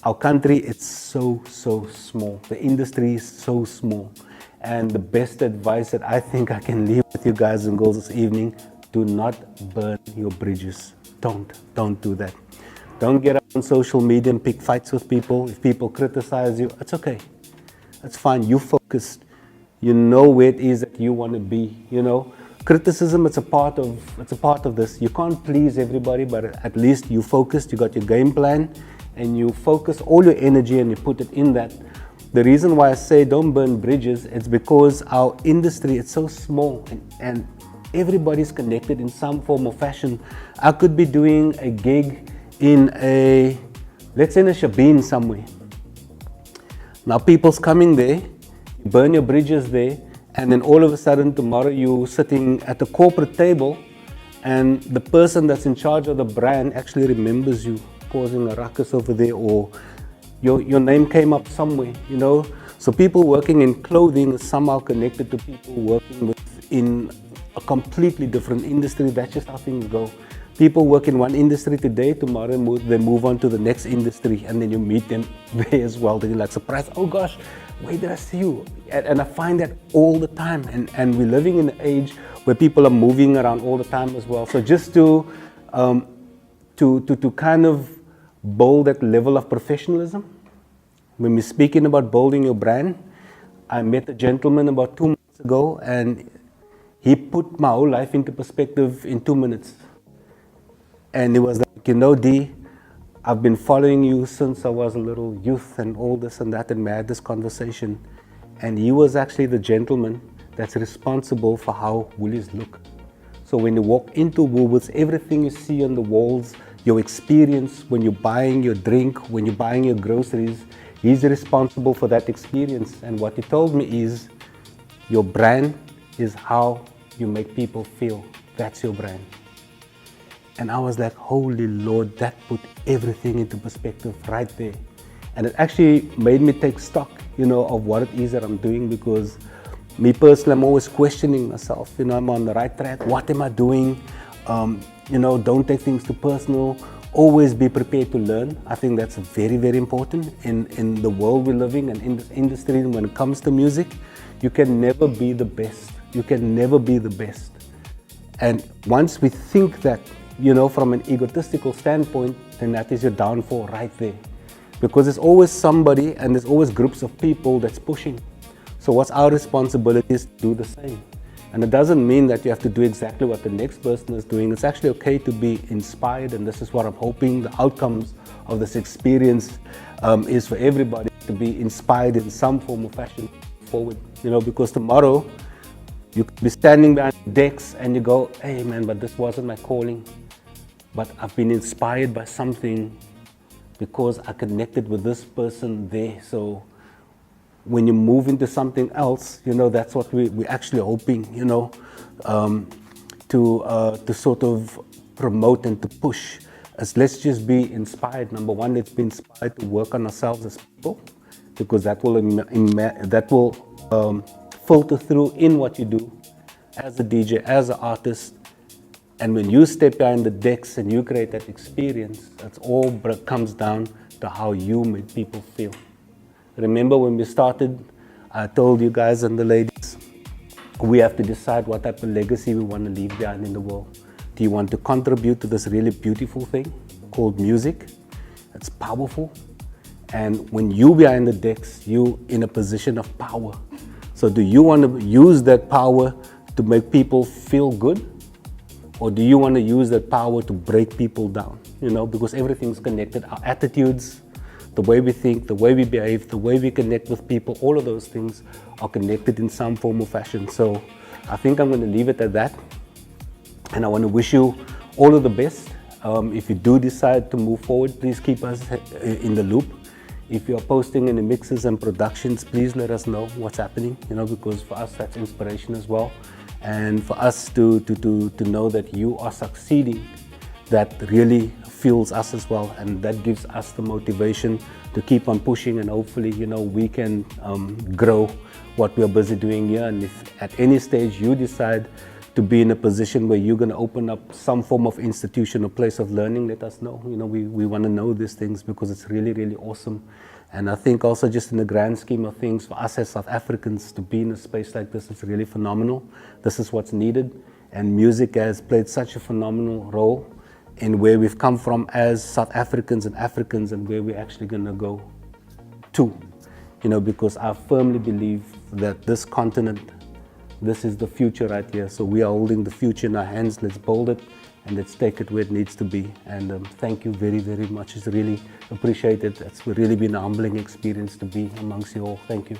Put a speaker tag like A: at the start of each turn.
A: Our country, it's so small. The industry is so small. And the best advice that I think I can leave with you guys and girls this evening, do not burn your bridges. Don't do that. Don't get up on social media and pick fights with people. If people criticize you, it's okay. It's fine. You focused. You know where it is that you want to be. You know, criticism. It's a part of this. You can't please everybody, but at least you focused. You got your game plan, and you focus all your energy and you put it in that. The reason why I say don't burn bridges, it's because our industry, it's so small, and everybody's connected in some form or fashion. I could be doing a gig in let's say in a Shabin somewhere. Now people's coming there, you burn your bridges there, and then all of a sudden tomorrow you're sitting at the corporate table and the person that's in charge of the brand actually remembers you causing a ruckus over there, or your name came up somewhere, you know. So people working in clothing is somehow connected to people working in a completely different industry. That's just how things go. People work in one industry today, tomorrow they move on to the next industry, and then you meet them there as well. Then you're like surprised, oh gosh, where did I see you? And I find that all the time. And we're living in an age where people are moving around all the time as well. So just to kind of build that level of professionalism. When we're speaking about building your brand, I met a gentleman about 2 months ago, and he put my whole life into perspective in 2 minutes. And he was like, you know, D, I've been following you since I was a little youth and all this and that, and we had this conversation. And he was actually the gentleman that's responsible for how Woolies look. So when you walk into Woolworths, everything you see on the walls, your experience when you're buying your drink, when you're buying your groceries, he's responsible for that experience. And what he told me is, your brand is how you make people feel. That's your brand. And I was like, holy Lord, that put everything into perspective right there. And it actually made me take stock, you know, of what it is that I'm doing, because me personally, I'm always questioning myself, you know, I'm on the right track, what am I doing? You know, don't take things too personal, always be prepared to learn. I think that's very, very important in the world we're living and in this industry. When it comes to music, you can never be the best. You can never be the best. And once we think that, you know, from an egotistical standpoint, then that is your downfall right there. Because there's always somebody and there's always groups of people that's pushing. So what's our responsibility is to do the same. And it doesn't mean that you have to do exactly what the next person is doing. It's actually okay to be inspired, and this is what I'm hoping the outcomes of this experience is for everybody, to be inspired in some form or fashion forward. You know, because tomorrow you could be standing behind decks and you go, hey man, but this wasn't my calling. But I've been inspired by something because I connected with this person there. So when you move into something else, you know, that's what we're actually hoping, you know, to sort of promote and to push. As let's just be inspired. Number one, let's be inspired to work on ourselves as people, because that will filter through in what you do as a DJ, as an artist. And when you step behind the decks and you create that experience, that's all comes down to how you make people feel. Remember when we started, I told you guys and the ladies, we have to decide what type of legacy we want to leave behind in the world. Do you want to contribute to this really beautiful thing called music? It's powerful. And when you behind the decks, you in a position of power. So do you want to use that power to make people feel good? Or do you want to use that power to break people down? You know, because everything's connected. Our attitudes, the way we think, the way we behave, the way we connect with people, all of those things are connected in some form or fashion. So I think I'm going to leave it at that. And I want to wish you all of the best. If you do decide to move forward, please keep us in the loop. If you're posting any mixes and productions, please let us know what's happening, you know, because for us that's inspiration as well. And for us to know that you are succeeding, that really fuels us as well, and that gives us the motivation to keep on pushing, and hopefully, you know, we can grow what we are busy doing here. And if at any stage you decide to be in a position where you're going to open up some form of institution or place of learning, let us know. You know, we want to know these things because it's really, really awesome. And I think also just in the grand scheme of things, for us as South Africans to be in a space like this, it's really phenomenal. This is what's needed. And music has played such a phenomenal role in where we've come from as South Africans and where we're actually going to go to. You know, because I firmly believe that this continent, this is the future right here. So we are holding the future in our hands. Let's build it and let's take it where it needs to be. And thank you very, very much. It's really appreciated. It's really been a humbling experience to be amongst you all. Thank you.